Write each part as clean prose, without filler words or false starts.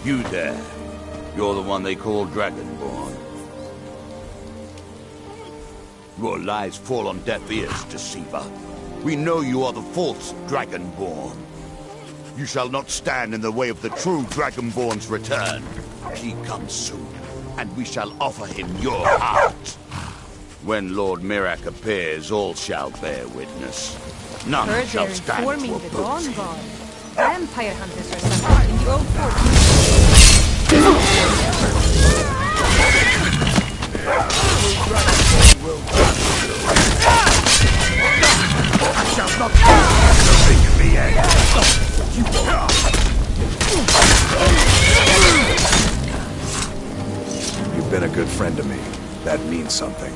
You there. You're the one they call Dragonborn. Your lies fall on deaf ears, deceiver. We know you are the false Dragonborn. You shall not stand in the way of the true Dragonborn's return. He comes soon, and we shall offer him your heart. When Lord Mirak appears, all shall bear witness. None shall stand to oppose him. Vampire hunters are supporting the old fort. I shall not think of the end. You've been a good friend to me. That means something.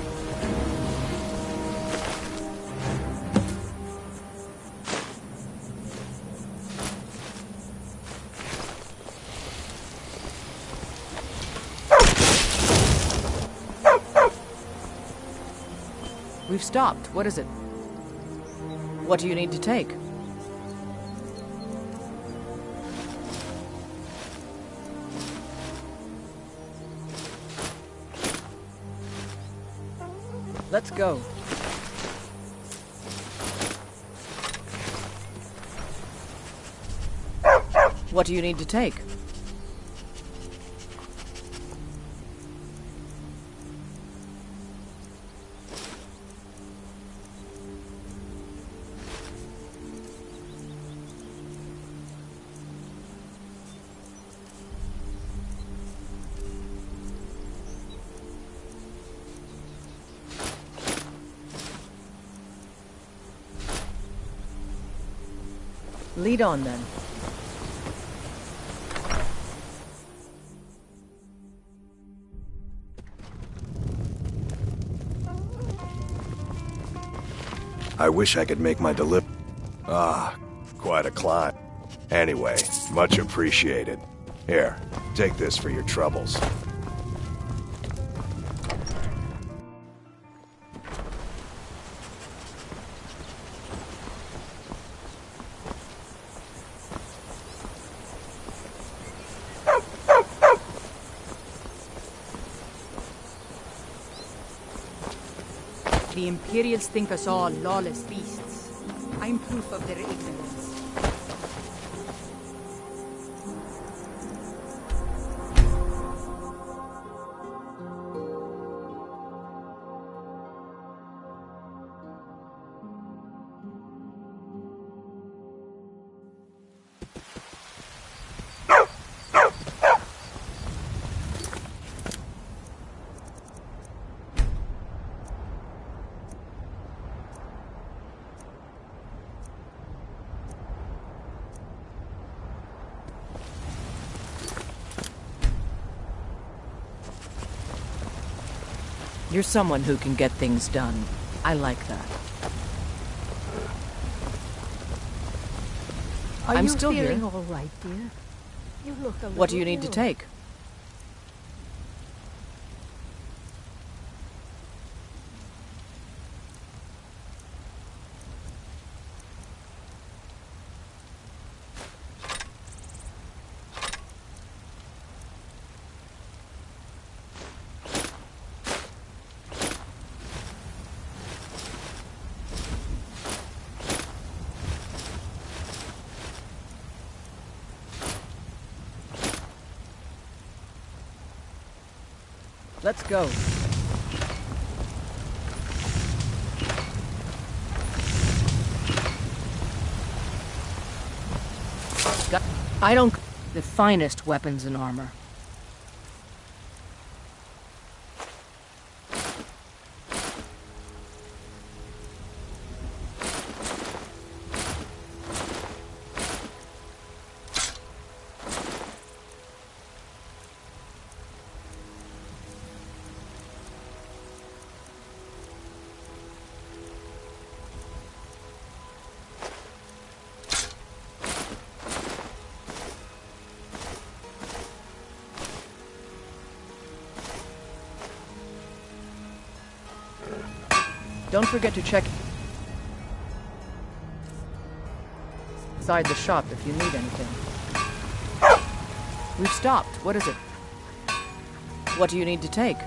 We've stopped. What is it? What do you need to take? Let's go. What do you need to take? Lead on, then. I wish I could make my delivery. Ah, quite a climb. Anyway, much appreciated. Here, take this for your troubles. The Imperials think us all lawless beasts. I'm proof of their ignorance. You're someone who can get things done. I like that. I'm still here. Are you feeling all right, dear? You look a little What do you need to ill. take? Let's go. I don't... The finest weapons and armor. Don't forget to check inside the shop if you need anything. We've stopped. What is it? What do you need to take?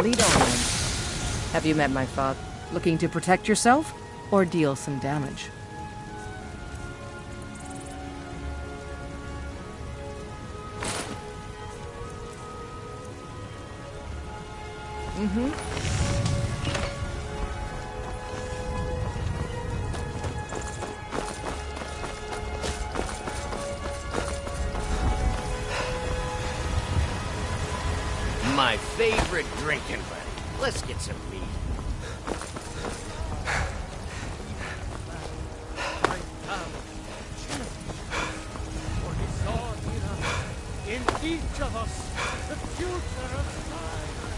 Lead on. Have you met my father? Looking to protect yourself or deal some damage? My favorite drinking buddy. Let's get some meat. In each of us, the future of Skyrim.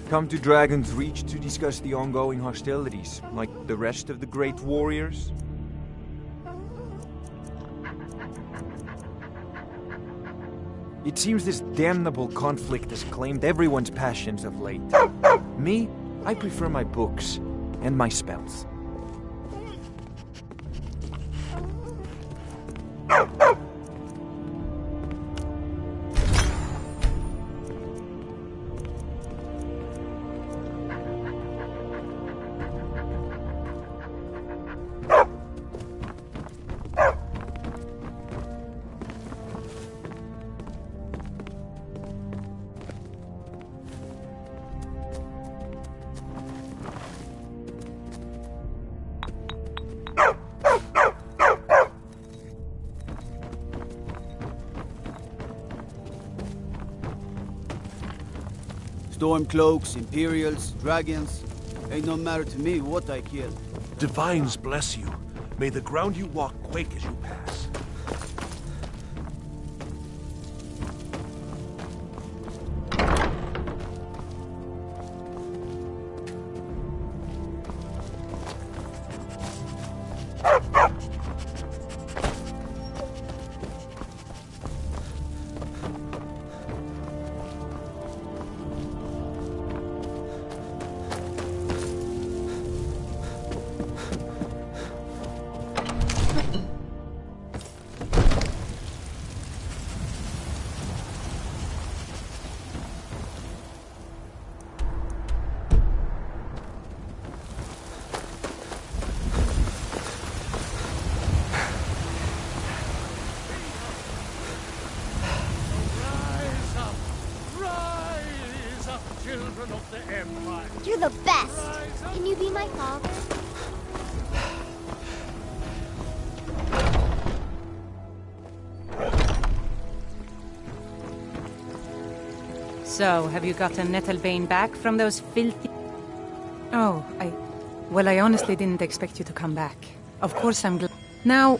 Come to Dragon's Reach to discuss the ongoing hostilities, like the rest of the great warriors? It seems this damnable conflict has claimed everyone's passions of late. Me, I prefer my books and my spells. Stormcloaks, Imperials, dragons. Ain't no matter to me what I kill. Divines bless you. May the ground you walk quake as you pass. Children of the Empire. You're the best. Can you be my father? So, have you gotten Nettlebane back from those filthy... Oh, Well, I honestly didn't expect you to come back. Of course I'm glad... Now...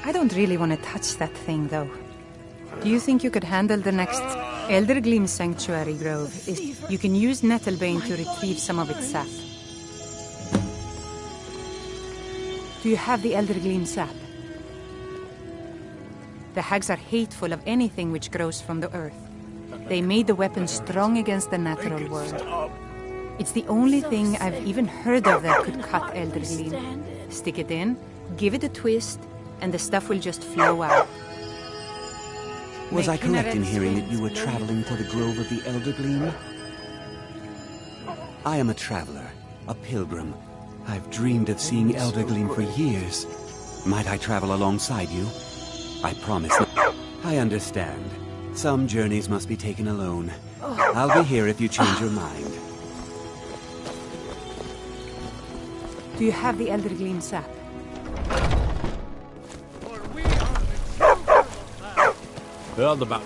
I don't really want to touch that thing, though. Do you think you could handle the next... Eldergleam Sanctuary Grove you can use Nettlebane to retrieve some of its sap. Do you have the Eldergleam sap? The hags are hateful of anything which grows from the earth. They made the weapon strong against the natural world. It's the only thing I've even heard of that could cut Eldergleam. Stick it in, give it a twist, and the stuff will just flow out. Was I correct in hearing that you were traveling to the Grove of the Eldergleam? I am a traveler, a pilgrim. I've dreamed of seeing Eldergleam for years. Might I travel alongside you? I promise. I understand. Some journeys must be taken alone. I'll be here if you change your mind. Do you have the Eldergleam sap? Heard about.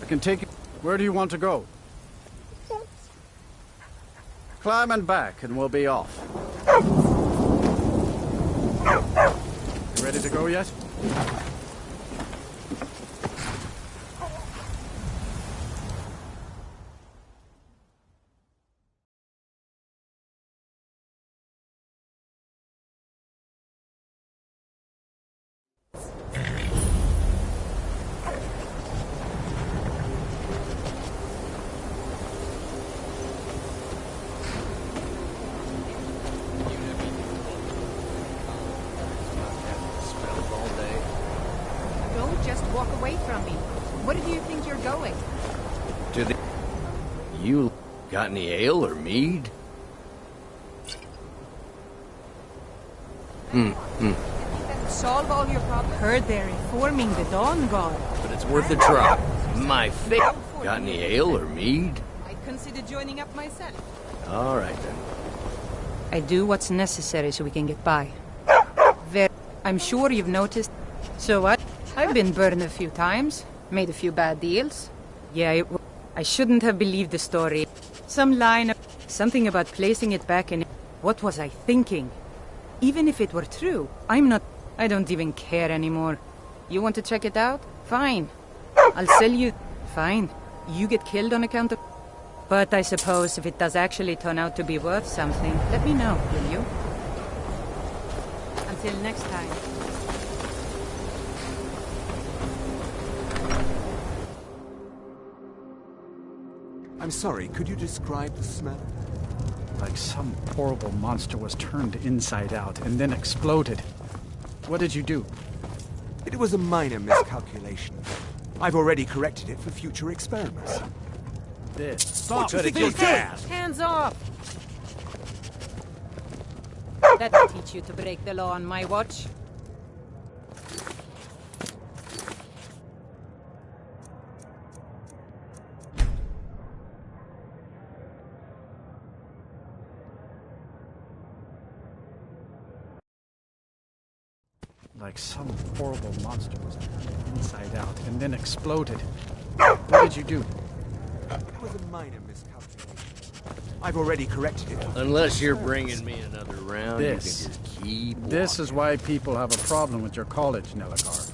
I can take you. Where do you want to go? Climb and back, and we'll be off. You ready to go yet? Walk away from me. Where do you think you're going? To the... You got any ale or mead? Solve all your problems. Heard they're informing the Dawn God. But it's worth a try. My favorite. Got any ale or mead? I'd consider joining up myself. All right, then. I do what's necessary so we can get by. I'm sure you've noticed. So what? I've been burned a few times, made a few bad deals. Yeah, I shouldn't have believed the story. Some line of... something about placing it back in... What was I thinking? Even if it were true, I don't even care anymore. You want to check it out? Fine. I'll sell you... Fine. You get killed on account of... But I suppose if it does actually turn out to be worth something, let me know, will you? Until next time. I'm sorry, could you describe the smell? Like some horrible monster was turned inside out and then exploded. What did you do? It was a minor miscalculation. I've already corrected it for future experiments. This. Stop! Hands off! That'll teach you to break the law on my watch. Like some horrible monster was turned inside out and then exploded. What did you do? It was a minor miscalculation. I've already corrected it. Unless you're bringing me another round, you can just keep walking. This is why people have a problem with your college, Nelagar.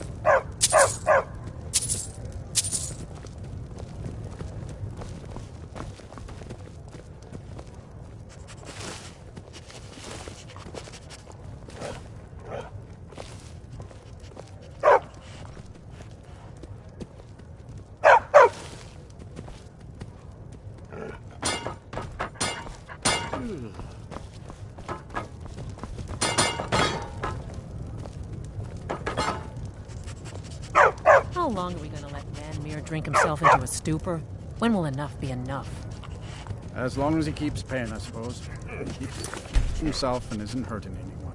How long are we going to let Ranmir drink himself into a stupor? When will enough be enough? As long as he keeps paying, I suppose. He keeps himself and isn't hurting anyone.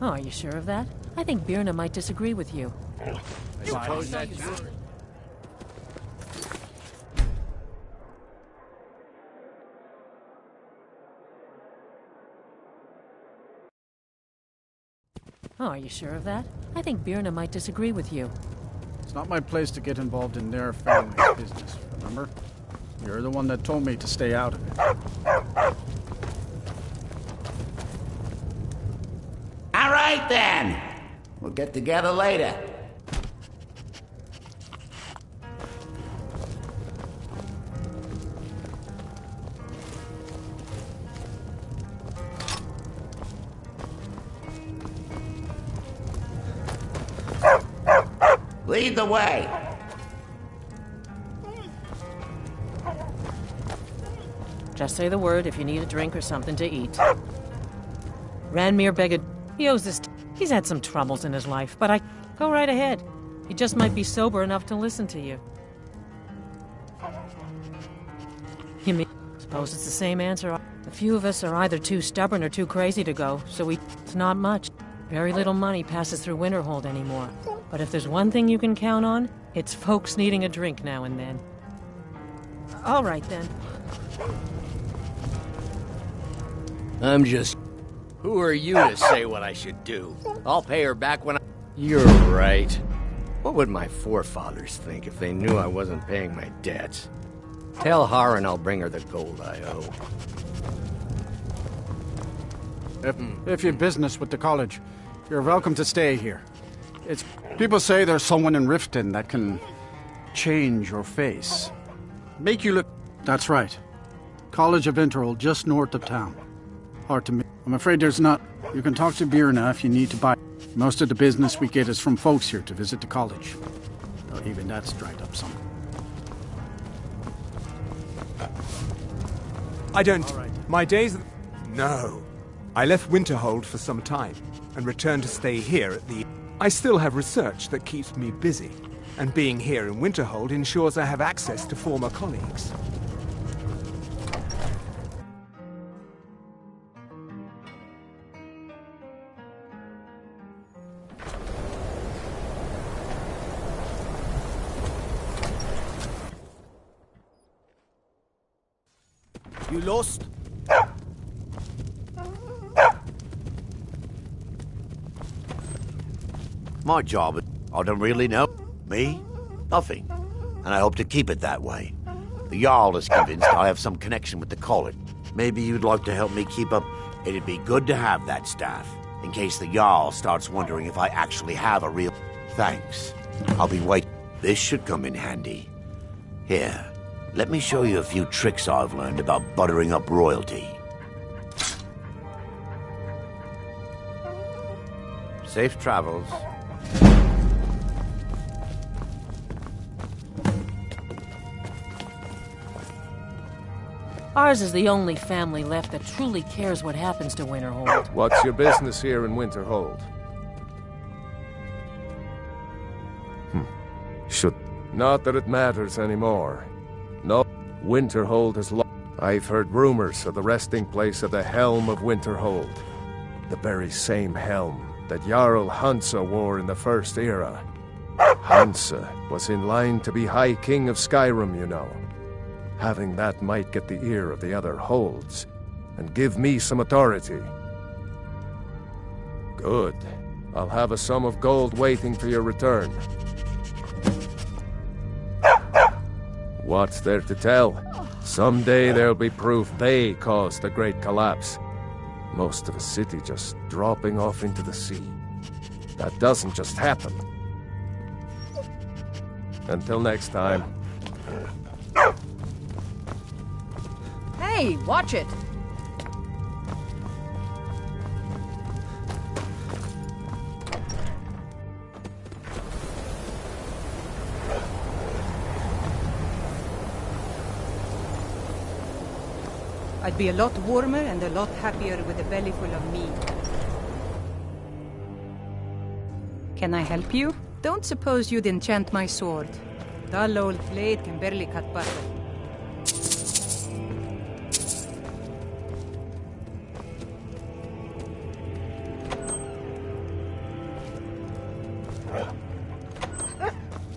Oh, are you sure of that? I think Birna might disagree with you. I suppose that's true. Oh, are you sure of that? I think Birna might disagree with you. It's not my place to get involved in their family's business, remember? You're the one that told me to stay out of it. All right, then. We'll get together later. Lead the way. Just say the word if you need a drink or something to eat. Ranmir begged. He owes this. He's had some troubles in his life, but I... Go right ahead. He just might be sober enough to listen to you. You mean... Suppose it's the same answer. A few of us are either too stubborn or too crazy to go, so we... It's not much. Very little money passes through Winterhold anymore. But if there's one thing you can count on, it's folks needing a drink now and then. All right, then. I'm just... Who are you to say what I should do? I'll pay her back when I... You're right. What would my forefathers think if they knew I wasn't paying my debts? Tell Harren I'll bring her the gold I owe. If you've business with the college, you're welcome to stay here. People say there's someone in Riften that can change your face. Make you look... That's right. College of Winterhold, just north of town. Hard to meet. I'm afraid there's not... You can talk to Birna if you need to buy... Most of the business we get is from folks here to visit the college. Though even that's dried up some. I don't... My days... No. I left Winterhold for some time, and returned to stay here at the... I still have research that keeps me busy, and being here in Winterhold ensures I have access to former colleagues. You lost? My job, I don't really know. Me? Nothing. And I hope to keep it that way. The Jarl is convinced I have some connection with the college. Maybe you'd like to help me keep up. It'd be good to have that staff, in case the Jarl starts wondering if I actually have a real... Thanks. I'll be waiting. This should come in handy. Here, let me show you a few tricks I've learned about buttering up royalty. Safe travels. Ours is the only family left that truly cares what happens to Winterhold. What's your business here in Winterhold? Should... Not that it matters anymore. No, Winterhold has lost. I've heard rumors of the resting place of the Helm of Winterhold. The very same helm that Jarl Hansa wore in the First Era. Hansa was in line to be High King of Skyrim, you know. Having that might get the ear of the other holds, and give me some authority. Good. I'll have a sum of gold waiting for your return. What's there to tell? Someday there'll be proof they caused the Great Collapse. Most of a city just dropping off into the sea. That doesn't just happen. Until next time. Hey, watch it! I'd be a lot warmer and a lot happier with a belly full of meat. Can I help you? Don't suppose you'd enchant my sword. Dull old blade can barely cut butter.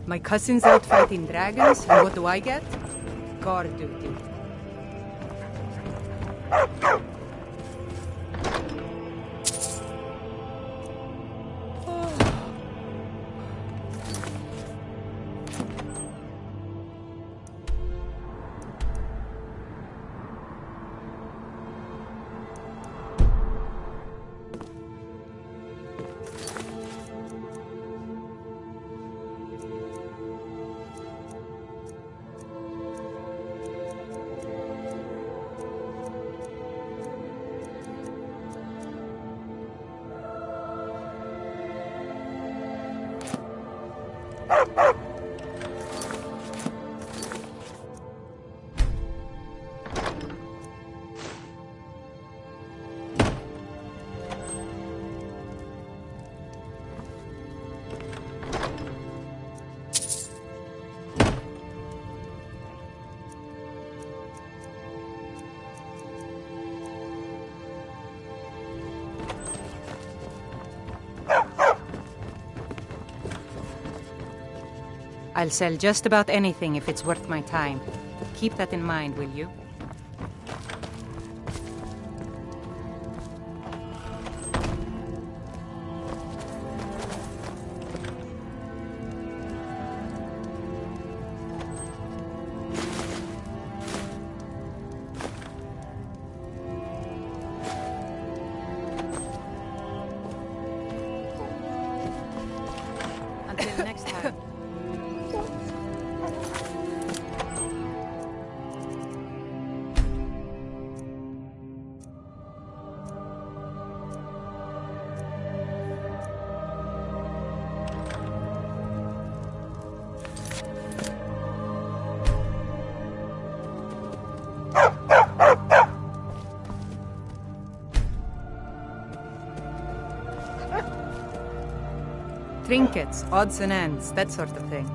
My cousin's out fighting dragons, and what do I get? Guard duty. I'll sell just about anything if it's worth my time. Keep that in mind, will you? Trinkets, odds and ends, that sort of thing.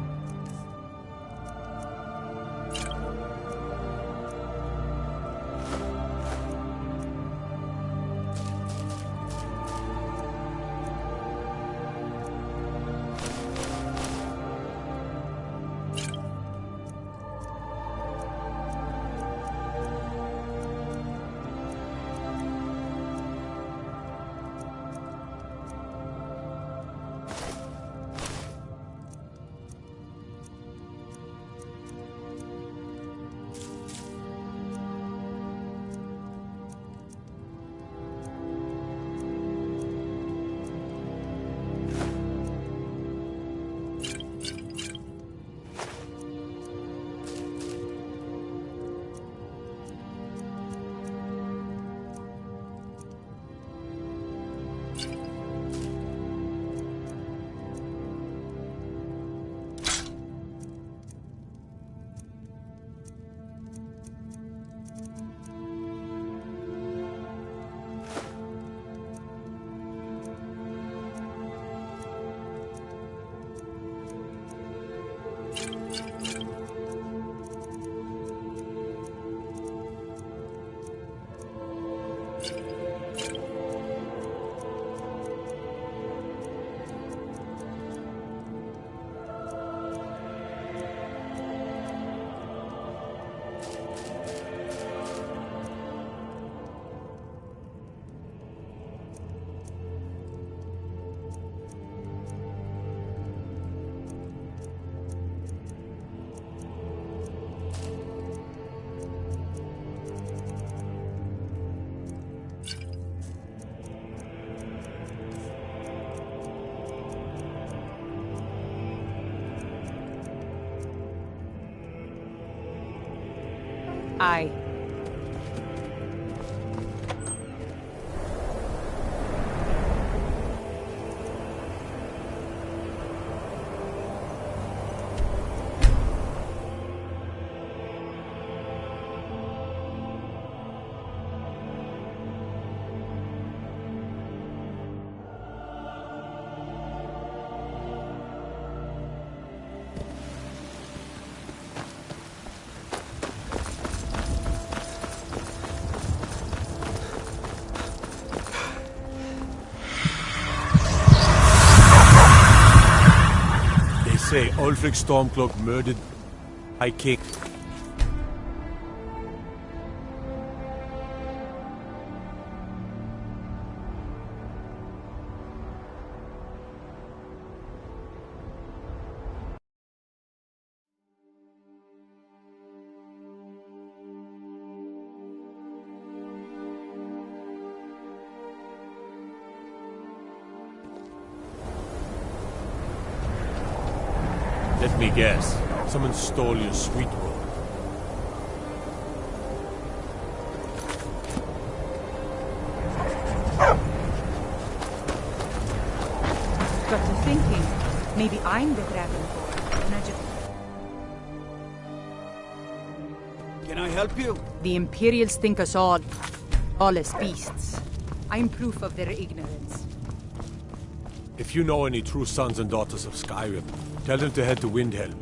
Aye. Say Ulfric Stormcloak murdered High King. Let me guess. Someone stole your sweet roll. Got to thinking. Maybe I'm the Dragonborn. And I just... Can I help you? The Imperials think us all as beasts. I'm proof of their ignorance. If you know any true sons and daughters of Skyrim, tell them to head to Windhelm.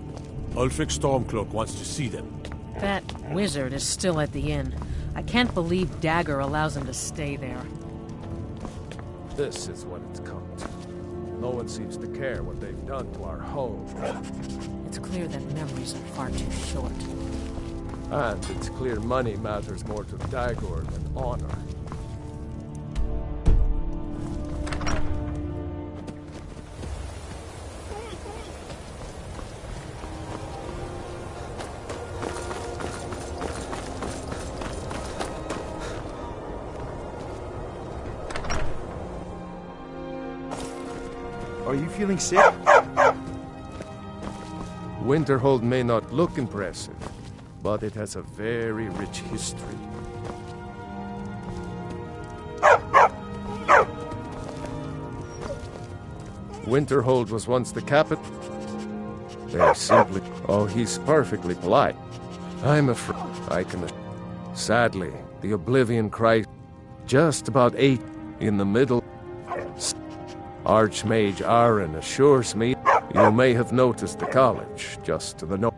Ulfric Stormcloak wants to see them. That wizard is still at the inn. I can't believe Dagger allows him to stay there. This is what it's come to. No one seems to care what they've done to our home. It's clear that memories are far too short. And it's clear money matters more to Dagor than honor. Are you feeling sick? Winterhold may not look impressive, but it has a very rich history. Winterhold was once the capital. They simply... Oh, he's perfectly polite. I'm afraid I can... Sadly, the Oblivion Christ... Just about 8 in the middle... Archmage Aaron assures me you may have noticed the college just to the north.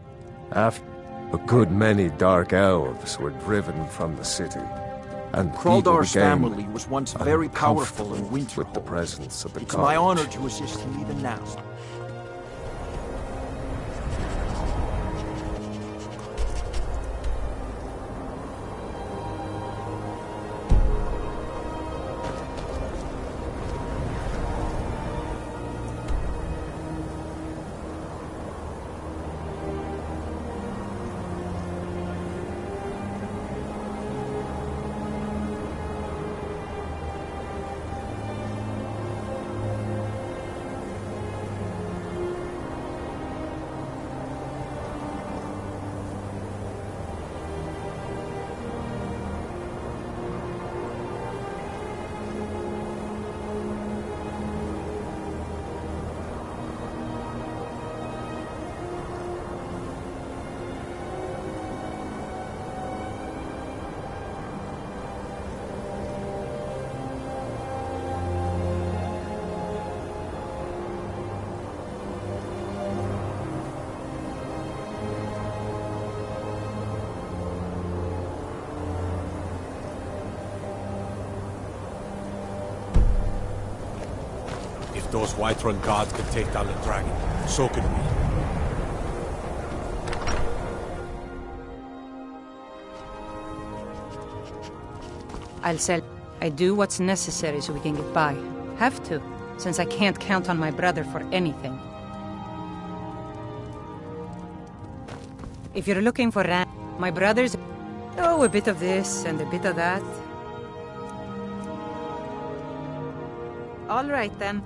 After a good many dark elves were driven from the city, and people Kraldar's became family was once very powerful in Winterhold. with the presence of the It's college. my honor to assist him even now. If those Whiterun guards can take down the dragon, so can we. I'll sell. I do what's necessary so we can get by. Have to, since I can't count on my brother for anything. If you're looking for my brother's... Oh, a bit of this and a bit of that. All right, then.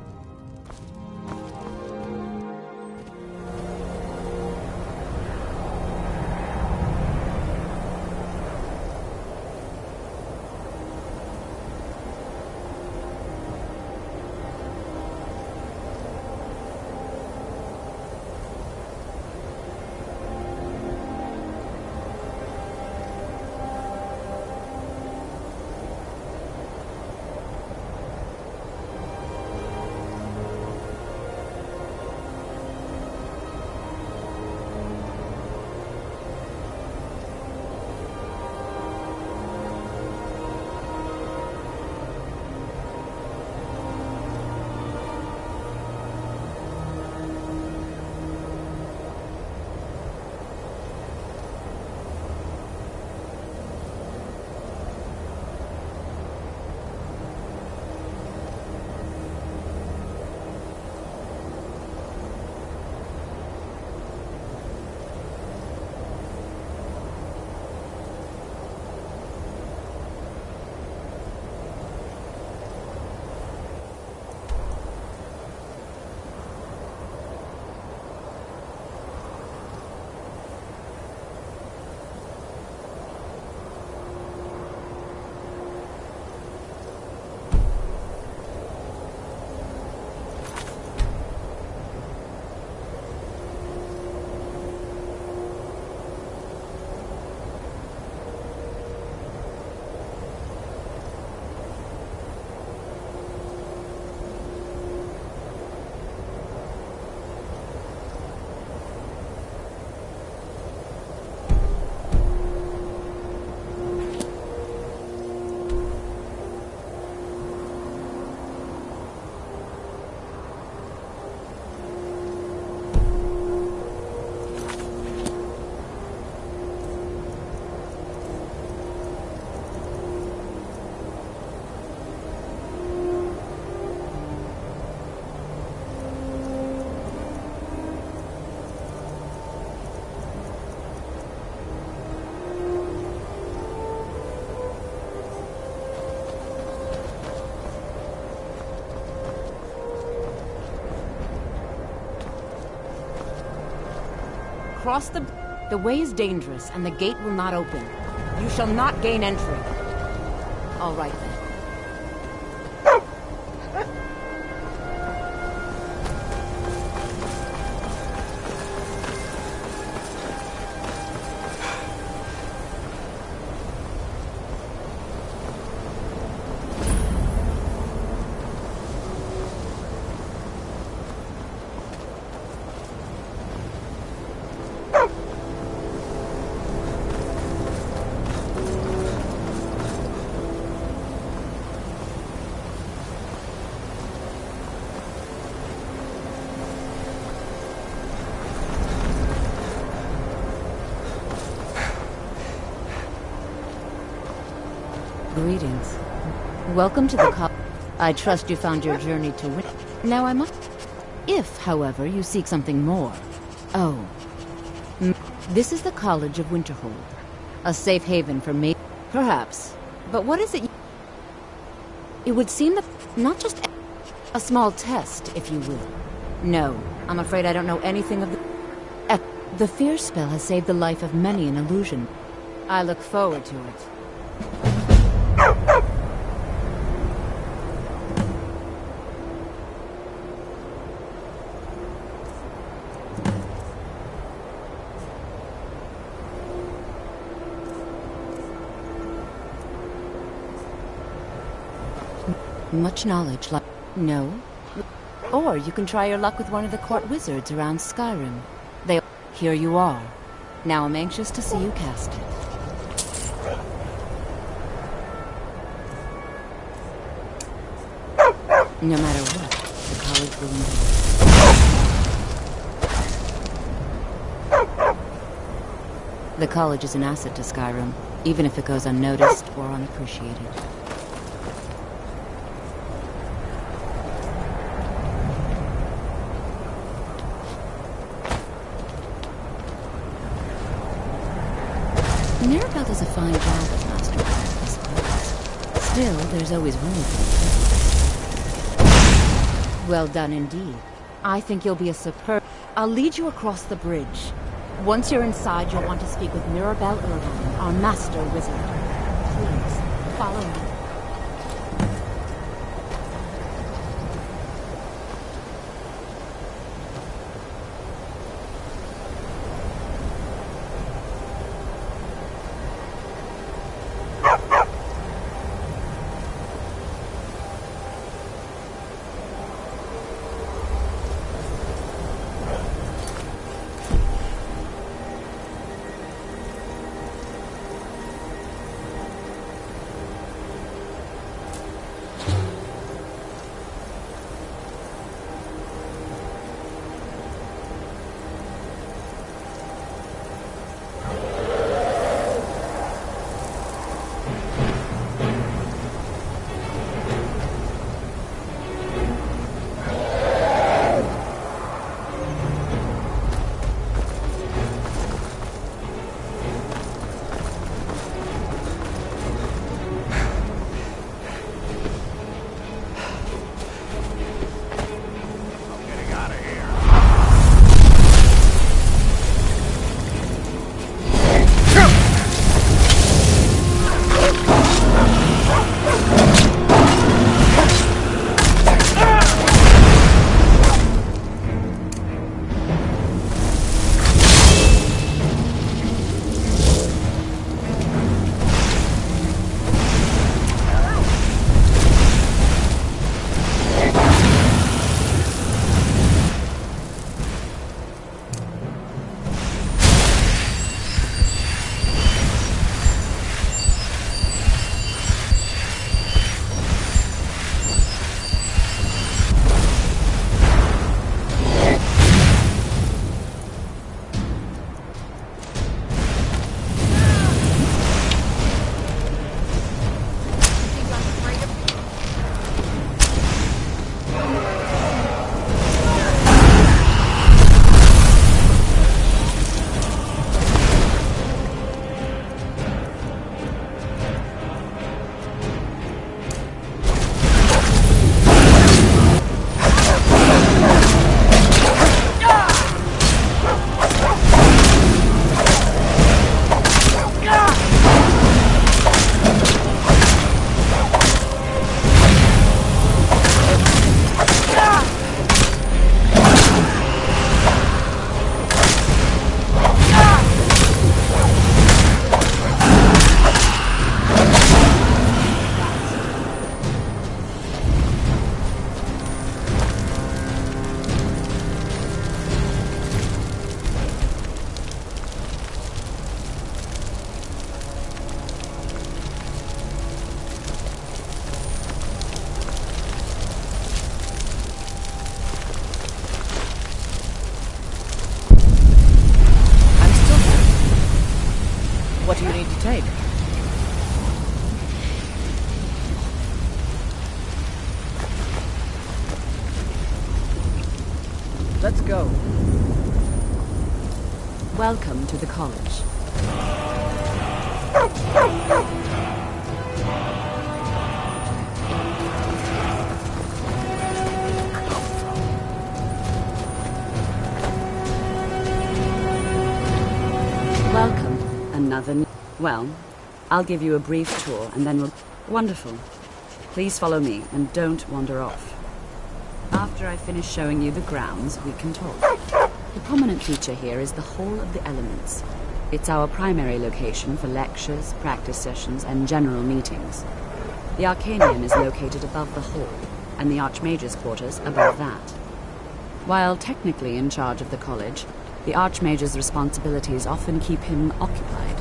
Cross the... The way is dangerous, and the gate will not open. You shall not gain entry. All right, then. Greetings. Welcome to the college. I trust you found your journey to win. Now I must... If, however, you seek something more... Oh. This is the College of Winterhold. A safe haven for me. Perhaps. But what is it? It would seem that... Not just... A small test, if you will. No, I'm afraid I don't know anything of the... The fear spell has saved the life of many an illusion. I look forward to it. Much knowledge, like... No. Or you can try your luck with one of the court wizards around Skyrim. Here you are. Now I'm anxious to see you cast it. No matter what, the college will endure. The college is an asset to Skyrim, even if it goes unnoticed or unappreciated. Mirabelle does a fine job as Master, I suppose. Still, there's always room for improvement. Well done indeed. I think you'll be a superb... I'll lead you across the bridge. Once you're inside, you'll want to speak with Mirabelle Irvine, our Master Wizard. Please, follow me. What do you need to take? Let's go. Welcome to the college. Welcome. Another... Well, I'll give you a brief tour and then we'll... Wonderful. Please follow me and don't wander off. After I finish showing you the grounds, we can talk. The prominent feature here is the Hall of the Elements. It's our primary location for lectures, practice sessions, and general meetings. The Arcanium is located above the hall, and the Archmage's quarters above that. While technically in charge of the college, the Archmage's responsibilities often keep him occupied.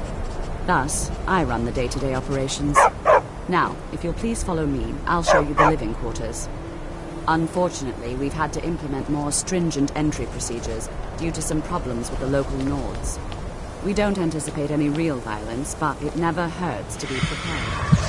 Thus, I run the day-to-day operations. Now, if you'll please follow me, I'll show you the living quarters. Unfortunately, we've had to implement more stringent entry procedures due to some problems with the local Nords. We don't anticipate any real violence, but it never hurts to be prepared.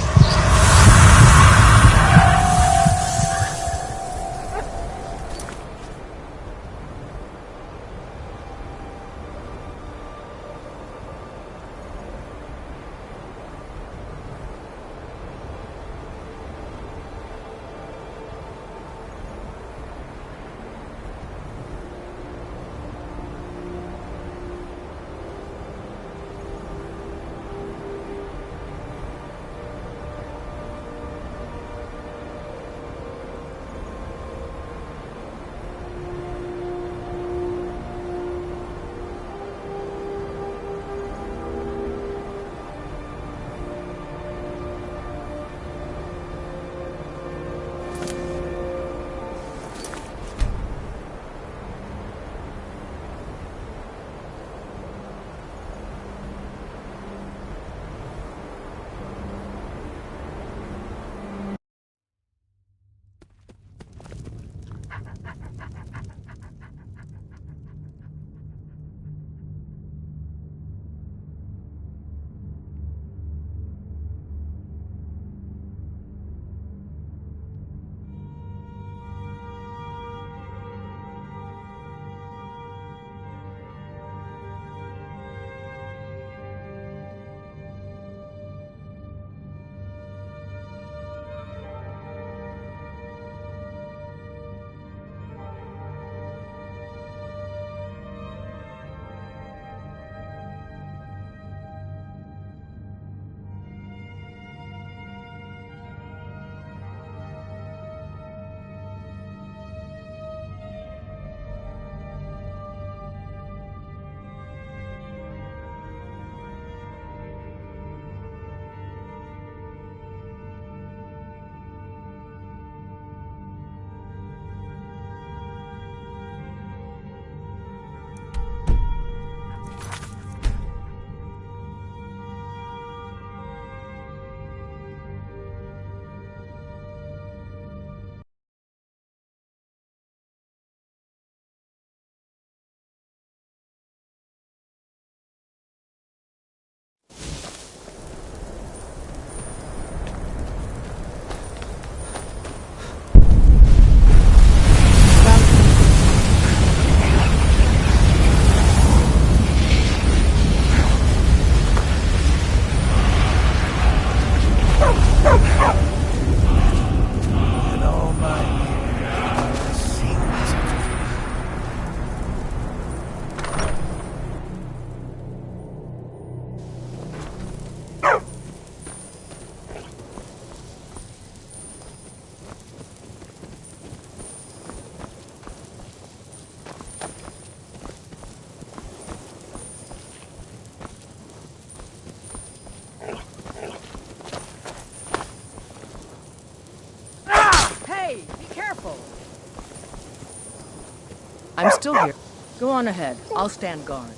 I'm still here. Go on ahead. I'll stand guard.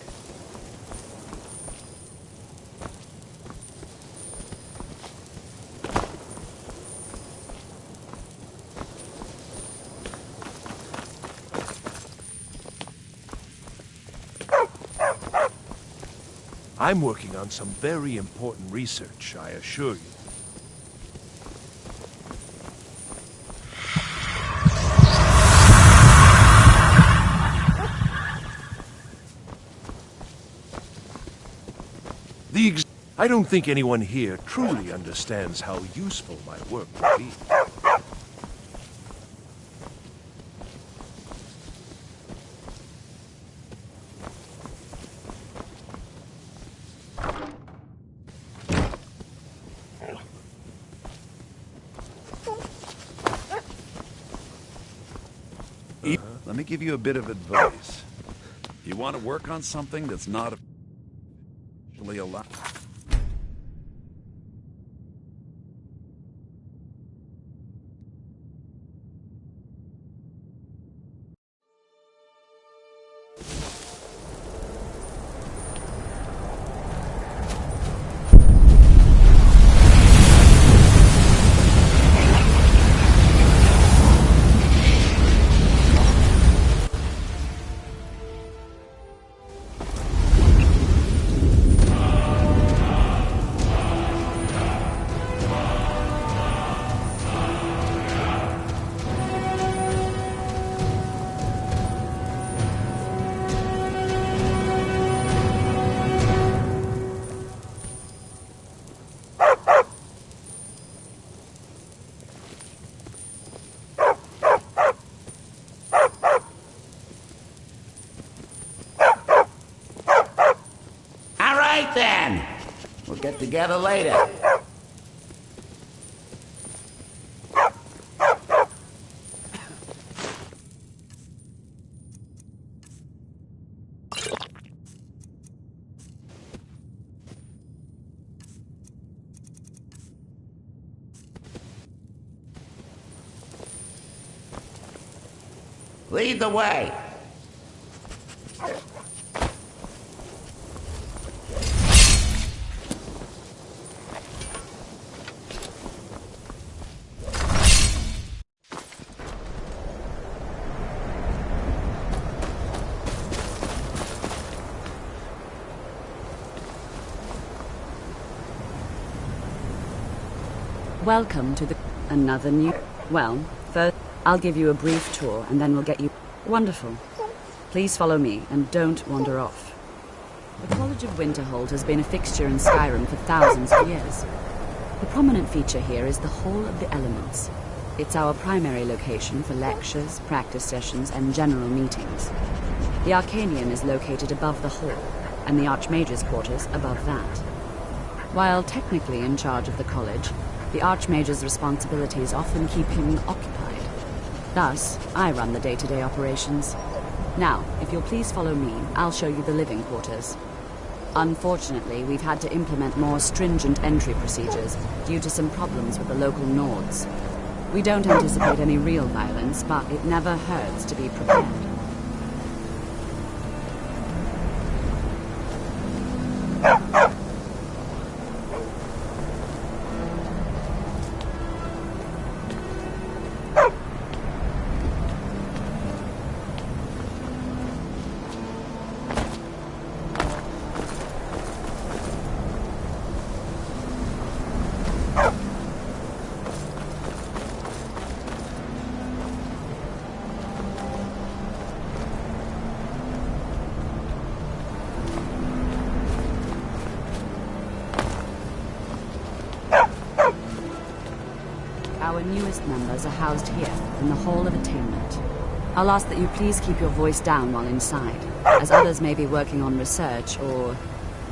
I'm working on some very important research, I assure you. I don't think anyone here truly understands how useful my work will be. Let me give you a bit of advice. You want to work on something that's not officially allowed. Then we'll get together later. Lead the way. Welcome to another new... Well, first, I'll give you a brief tour, and then we'll get you... Wonderful. Please follow me, and don't wander off. The College of Winterhold has been a fixture in Skyrim for thousands of years. The prominent feature here is the Hall of the Elements. It's our primary location for lectures, practice sessions, and general meetings. The Arcanium is located above the hall, and the Archmage's quarters above that. While technically in charge of the college, the Archmage's responsibilities often keep him occupied. Thus, I run the day-to-day operations. Now, if you'll please follow me, I'll show you the living quarters. Unfortunately, we've had to implement more stringent entry procedures due to some problems with the local Nords. We don't anticipate any real violence, but it never hurts to be prepared. Our newest members are housed here, in the Hall of Attainment. I'll ask that you please keep your voice down while inside, as others may be working on research or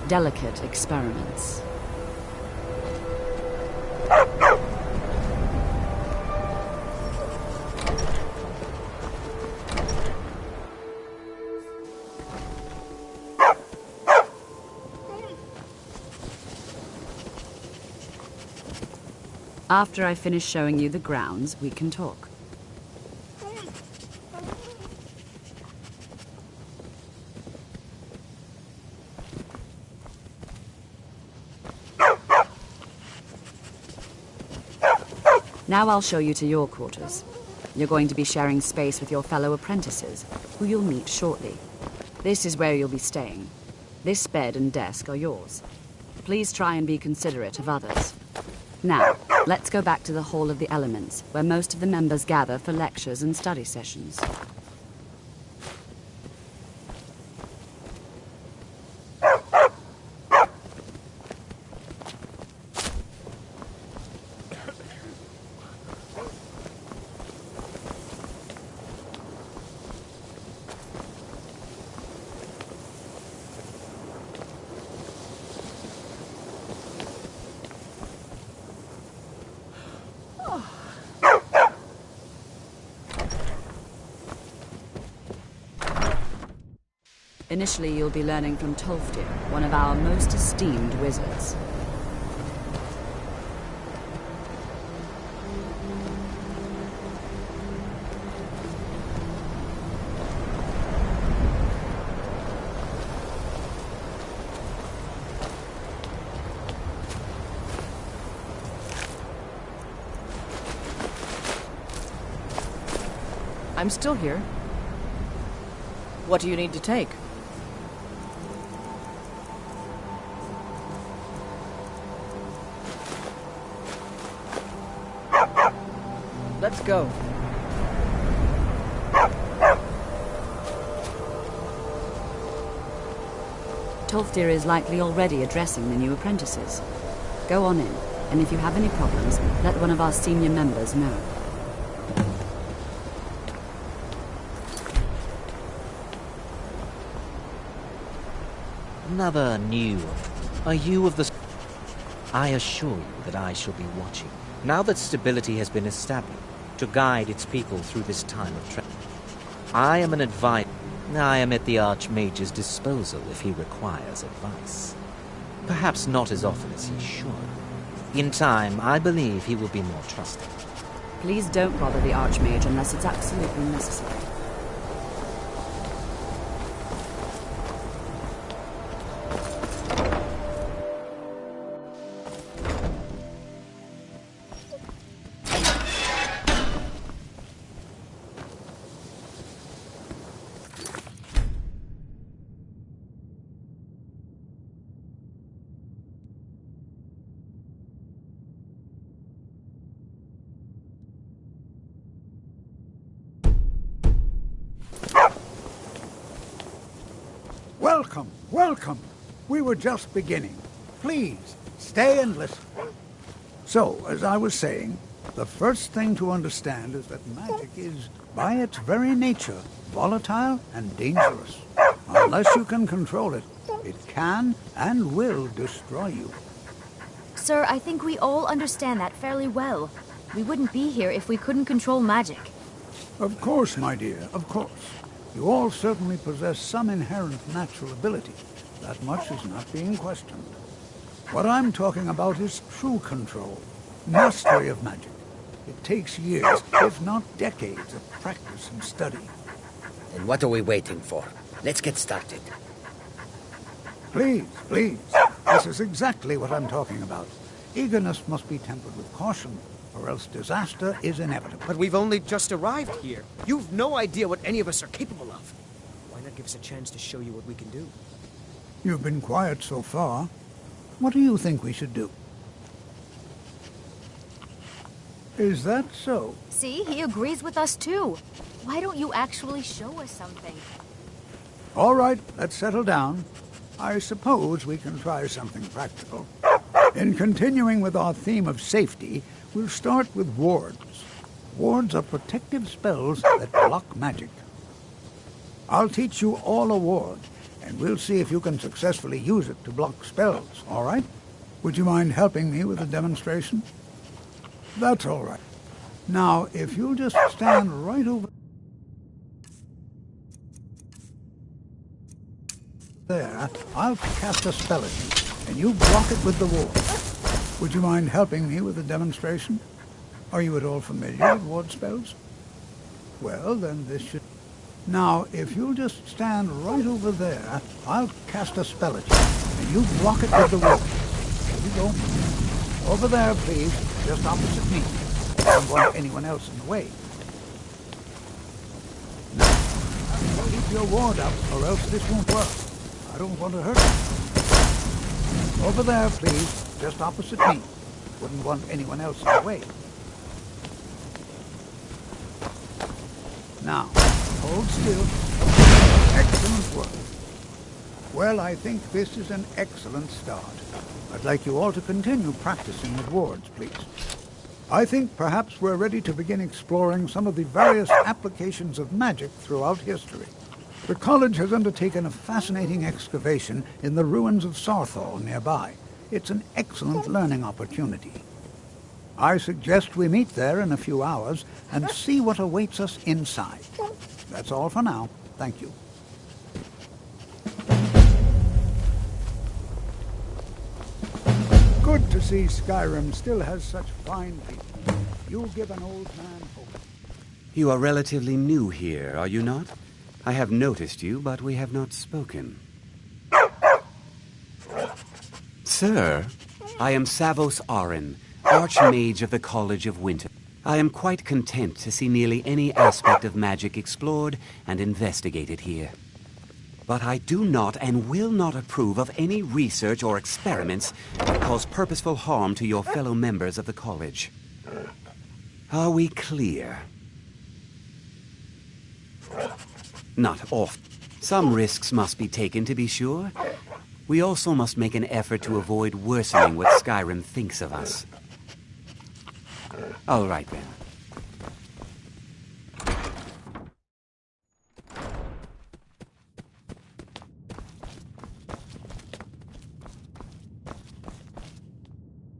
delicate experiments. After I finish showing you the grounds, we can talk. Now I'll show you to your quarters. You're going to be sharing space with your fellow apprentices, who you'll meet shortly. This is where you'll be staying. This bed and desk are yours. Please try and be considerate of others. Now, let's go back to the Hall of the Elements, where most of the members gather for lectures and study sessions. Initially, you'll be learning from Tolfdir, one of our most esteemed wizards. I'm still here. What do you need to take? Let's go. Tolfdir is likely already addressing the new apprentices. Go on in, and if you have any problems, let one of our senior members know. Another new. Are you of the... I assure you that I shall be watching, now that stability has been established, to guide its people through this time of trouble. I am an advisor. I am at the Archmage's disposal if he requires advice. Perhaps not as often as he should. In time, I believe he will be more trusted. Please don't bother the Archmage unless it's absolutely necessary. Welcome, welcome. We were just beginning. Please, stay and listen. So, as I was saying, the first thing to understand is that magic is, by its very nature, volatile and dangerous. Unless you can control it, it can and will destroy you. Sir, I think we all understand that fairly well. We wouldn't be here if we couldn't control magic. Of course, my dear, of course. You all certainly possess some inherent natural ability. That much is not being questioned. What I'm talking about is true control, mastery of magic. It takes years, if not decades, of practice and study. And what are we waiting for? Let's get started. Please, please. This is exactly what I'm talking about. Eagerness must be tempered with caution, or else disaster is inevitable. But we've only just arrived here. You've no idea what any of us are capable of. Why not give us a chance to show you what we can do? You've been quiet so far. What do you think we should do? Is that so? See, he agrees with us too. Why don't you actually show us something? All right, let's settle down. I suppose we can try something practical. In continuing with our theme of safety, we'll start with wards. Wards are protective spells that block magic. I'll teach you all a ward, and we'll see if you can successfully use it to block spells, all right? Would you mind helping me with a demonstration? That's all right. Now, if you'll just stand right over there, I'll cast a spell at you, and you block it with the ward. Would you mind helping me with a demonstration? Are you at all familiar with ward spells? Well, then this should... Now, if you'll just stand right over there, I'll cast a spell at you, and you block it with the ward. Here we go. Over there, please, just opposite me. I don't want anyone else in the way. Now, keep your ward up, or else this won't work. I don't want to hurt you. Over there, please, just opposite me. Wouldn't want anyone else in the way. Now, hold still. Excellent work. Well, I think this is an excellent start. I'd like you all to continue practicing with wards, please. I think perhaps we're ready to begin exploring some of the various applications of magic throughout history. The college has undertaken a fascinating excavation in the ruins of Sarthal nearby. It's an excellent learning opportunity. I suggest we meet there in a few hours and see what awaits us inside. That's all for now. Thank you. Good to see Skyrim still has such fine people. You give an old man hope. You are relatively new here, are you not? I have noticed you, but we have not spoken. Sir, I am Savos Arin, Archmage of the College of Winter. I am quite content to see nearly any aspect of magic explored and investigated here. But I do not and will not approve of any research or experiments that cause purposeful harm to your fellow members of the college. Are we clear? Not often. Some risks must be taken, to be sure. We also must make an effort to avoid worsening what Skyrim thinks of us. All right, then.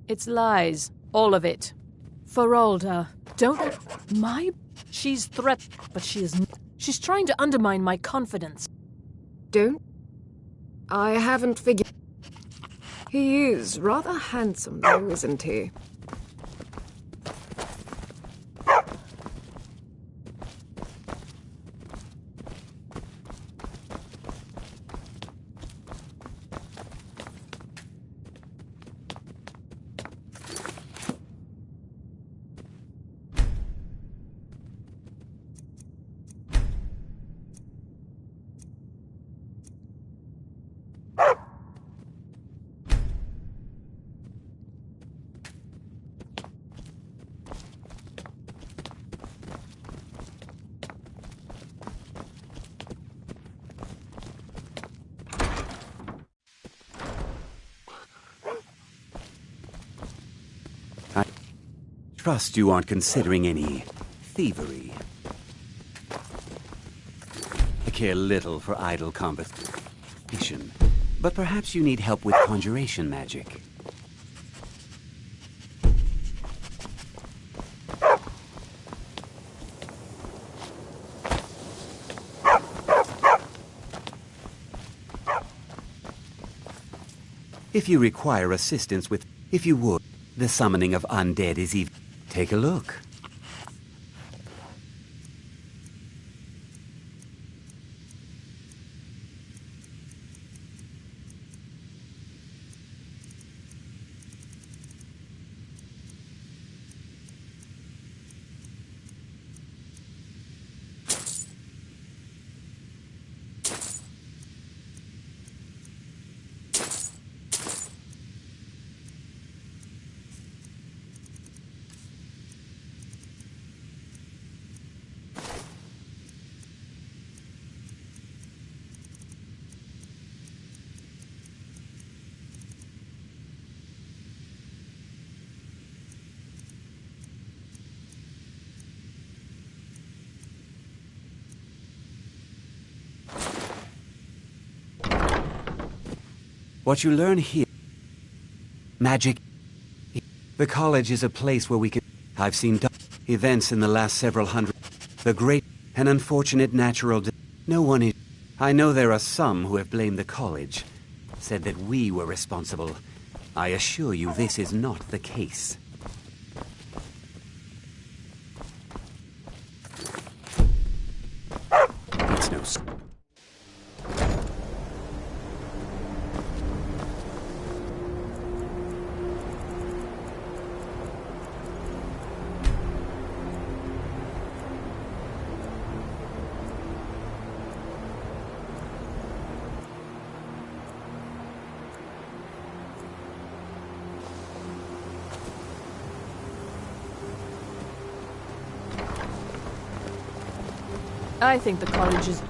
It's lies. All of it. Feralda, don't... She's but she is... She's trying to undermine my confidence. Don't? I haven't figured... He is rather handsome, though, isn't he? Trust you aren't considering any thievery. I care little for idle conversation, but perhaps you need help with conjuration magic. If you require assistance with, if you would, the summoning of undead is even... Take a look. What you learn here... Magic... The college is a place where we can... I've seen events in the last several hundred... The great and unfortunate natural... No one is... I know there are some who have blamed the college. Said that we were responsible. I assure you this is not the case. It's no... I think the college is...